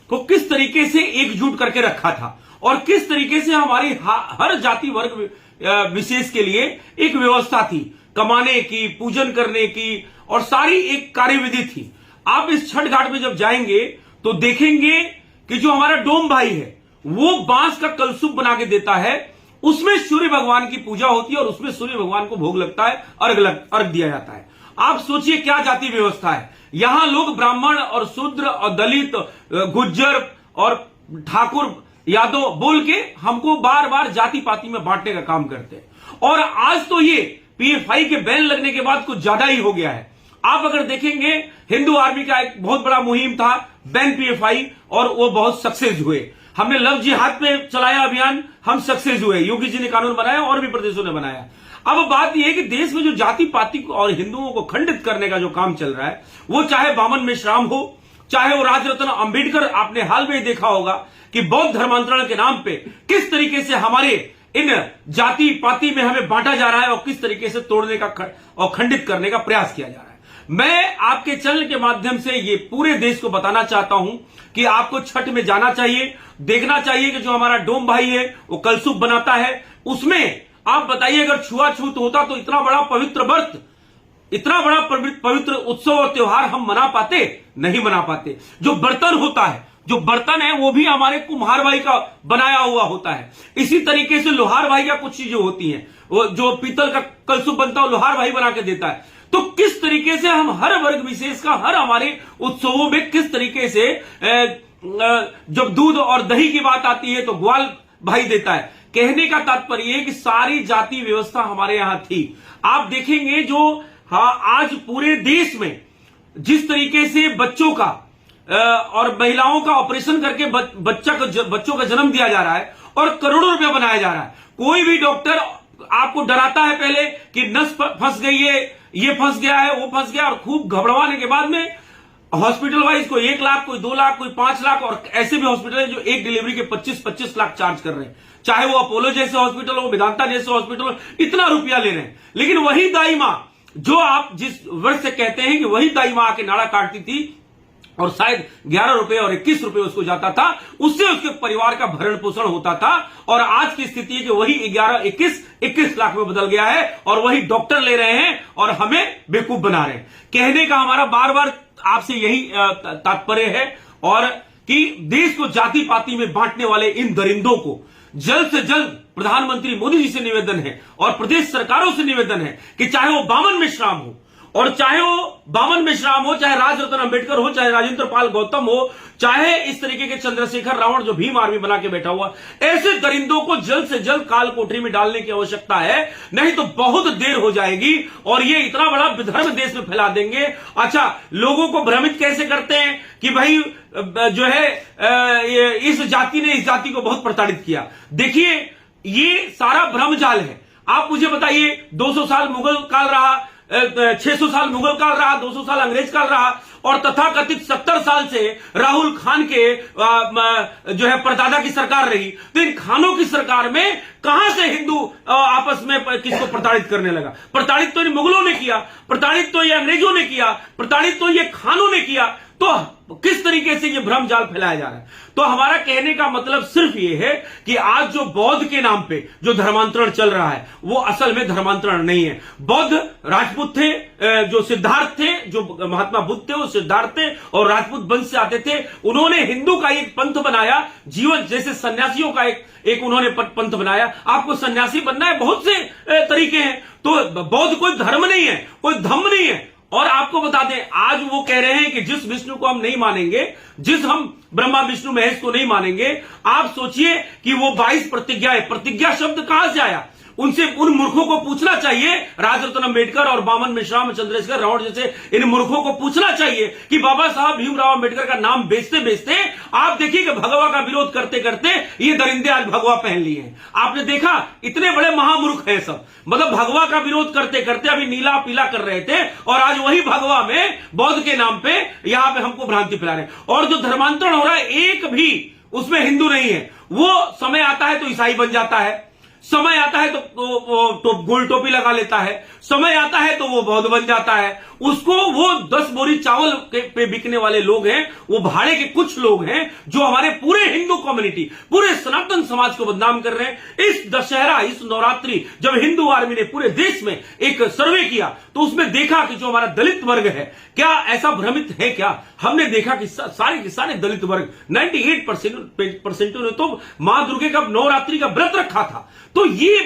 को किस तरीके से एकजुट करके रखा था और किस तरीके से हमारी हर जाति वर्ग विशेष के लिए एक व्यवस्था थी, कमाने की, पूजन करने की, और सारी एक कार्यविधि थी। आप इस छठ घाट में जब जाएंगे तो देखेंगे कि जो हमारा डोम भाई है वो बांस का कलशुप बना के देता है, उसमें सूर्य भगवान की पूजा होती है और उसमें सूर्य भगवान को भोग लगता है, अर्घ दिया जाता है। आप सोचिए क्या जाति व्यवस्था है। यहां लोग ब्राह्मण और शूद्र और दलित, गुज्जर और ठाकुर, यादव बोल के हमको बार बार जाति पाति में बांटने का काम करते हैं। और आज तो ये पीएफआई के बैन लगने के बाद कुछ ज्यादा ही हो गया है। आप अगर देखेंगे हिंदू आर्मी का एक बहुत बड़ा मुहिम था बैन पीएफआई, और वो बहुत सक्सेस हुए। हमने लव जिहाद पे चलाया अभियान, हम सक्सेस हुए। योगी जी ने कानून बनाया और भी प्रदेशों ने बनाया। अब बात यह है कि देश में जो जाति पाति और हिंदुओं को खंडित करने का जो काम चल रहा है, वो चाहे बामन मेश्राम हो, चाहे वो राजरत्न अंबेडकर, आपने हाल में देखा होगा कि बौद्ध धर्मांतरण के नाम पे किस तरीके से हमारे इन जाति पाति में हमें बांटा जा रहा है और किस तरीके से तोड़ने का और खंडित करने का प्रयास किया जा रहा है। मैं आपके चैनल के माध्यम से ये पूरे देश को बताना चाहता हूं कि आपको छठ में जाना चाहिए, देखना चाहिए कि जो हमारा डोम भाई है वो कलशुप बनाता है, उसमें आप बताइए अगर छुआछूत होता तो इतना बड़ा पवित्र व्रत, इतना बड़ा पवित्र उत्सव और त्योहार हम मना पाते? नहीं मना पाते। जो बर्तन होता है, जो बर्तन है वो भी हमारे कुम्हार भाई का बनाया हुआ होता है। इसी तरीके से लोहार भाई का कुछ चीजें होती हैं, वो जो पीतल का कलशुप बनता है लोहार भाई बना के देता है। तो किस तरीके से हम हर वर्ग विशेष का हर हमारे उत्सवों में किस तरीके से जब दूध और दही की बात आती है तो ग्वाल भाई देता है। कहने का तात्पर्य है कि सारी जाति व्यवस्था हमारे यहां थी। आप देखेंगे जो आज पूरे देश में जिस तरीके से बच्चों का और महिलाओं का ऑपरेशन करके बच्चों का जन्म दिया जा रहा है और करोड़ों रुपया बनाया जा रहा है। कोई भी डॉक्टर आपको डराता है पहले कि नस फंस गई है, ये फंस गया है, वो फंस गया, और खूब घबराने के बाद में हॉस्पिटल वाइज कोई 1 लाख, कोई 2 लाख, कोई 5 लाख, और ऐसे भी हॉस्पिटल है जो एक डिलीवरी के 25-25 लाख चार्ज कर रहे हैं। चाहे वो अपोलो जैसे हॉस्पिटल हो, वेदांता जैसे हॉस्पिटल हो, इतना रुपया ले रहे हैं। लेकिन वही दाई मां जो आप जिस वर्ष से कहते हैं कि वही दाई मां आके नाड़ा काटती थी और शायद 11 रुपए और 21 रुपए उसको जाता था, उससे उसके परिवार का भरण पोषण होता था। और आज की स्थिति है कि वही 11-21 लाख में बदल गया है और वही डॉक्टर ले रहे हैं और हमें बेवकूफ बना रहे हैं। कहने का हमारा बार बार आपसे यही तात्पर्य है, और कि देश को जाति पाति में बांटने वाले इन दरिंदों को जल्द से जल्द प्रधानमंत्री मोदी जी से निवेदन है और प्रदेश सरकारों से निवेदन है कि चाहे वो बामन मेश्राम हो, और चाहे वो बामन मेश्राम हो, चाहे राजरत्न अंबेडकर हो, चाहे राजेंद्र पाल गौतम हो, चाहे इस तरीके के चंद्रशेखर रावण जो भीम आर्मी बना के बैठा हुआ, ऐसे दरिंदों को जल्द से जल्द काल कोठरी में डालने की आवश्यकता है। नहीं तो बहुत देर हो जाएगी और ये इतना बड़ा विधर्म देश में फैला देंगे। अच्छा, लोगों को भ्रमित कैसे करते हैं कि भाई जो है इस जाति ने इस जाति को बहुत प्रताड़ित किया। देखिए, ये सारा भ्रमजाल है। आप मुझे बताइए, 200 साल मुगल काल रहा, 600 साल मुगल काल रहा, 200 साल अंग्रेज काल रहा, और तथाकथित 70 साल से राहुल खान के जो है परदादा की सरकार रही। तो इन खानों की सरकार में कहां से हिंदू आपस में किसको प्रताड़ित करने लगा? प्रताड़ित तो इन मुगलों ने किया, प्रताड़ित तो ये अंग्रेजों ने किया, प्रताड़ित तो ये खानों ने किया। तो किस तरीके से ये भ्रम जाल फैलाया जा रहा है? तो हमारा कहने का मतलब सिर्फ ये है कि आज जो बौद्ध के नाम पे जो धर्मांतरण चल रहा है वो असल में धर्मांतरण नहीं है। बौद्ध राजपूत थे, जो सिद्धार्थ थे, जो महात्मा बुद्ध थे वो सिद्धार्थ थे और राजपूत वंश से आते थे। उन्होंने हिंदू का एक पंथ बनाया, जीवन जैसे सन्यासियों का एक उन्होंने पंथ बनाया। आपको सन्यासी बनना है, बहुत से तरीके हैं। तो बौद्ध कोई धर्म नहीं है, कोई धम्म नहीं है। और आपको बता दें, आज वो कह रहे हैं कि जिस विष्णु को हम नहीं मानेंगे, जिस हम ब्रह्मा विष्णु महेश को नहीं मानेंगे, आप सोचिए कि वो 22 प्रतिज्ञा है। प्रतिज्ञा शब्द कहां से आया? उनसे, उन मूर्खों को पूछना चाहिए, राजरत्न अंबेडकर और बामन मेश्राम, चंद्रशेखर रावण जैसे इन मूर्खों को पूछना चाहिए कि बाबा साहब भीमराव अंबेडकर का नाम बेचते बेचते आप देखिए कि भगवा का विरोध करते करते ये दरिंदे आज भगवा पहन लिए हैं। आपने देखा, इतने बड़े महामूर्ख हैं सब। मतलब भगवा का विरोध करते करते अभी नीला पीला कर रहे थे और आज वही भगवा में बौद्ध के नाम पे यहां पे हमको भ्रांति फैला रहे हैं। और जो धर्मांतरण हो रहा है, एक भी उसमें हिंदू नहीं है। वो समय आता है तो ईसाई बन जाता है, समय आता है तो गोल टोपी लगा लेता है, समय आता है तो वो बौद्ध बन जाता है। उसको वो 10 बोरी चावल पे बिकने वाले लोग हैं, वो भाड़े के कुछ लोग हैं जो हमारे पूरे हिंदू कम्युनिटी, पूरे सनातन समाज को बदनाम कर रहे हैं। इस दशहरा, इस नवरात्रि जब हिंदू आर्मी ने पूरे देश में एक सर्वे किया तो उसमें देखा कि जो हमारा दलित वर्ग है, क्या ऐसा भ्रमित है क्या? हमने देखा कि सारे के सारे दलित वर्ग 98% ने तो मां दुर्गे का नवरात्रि का व्रत रखा था। तो ये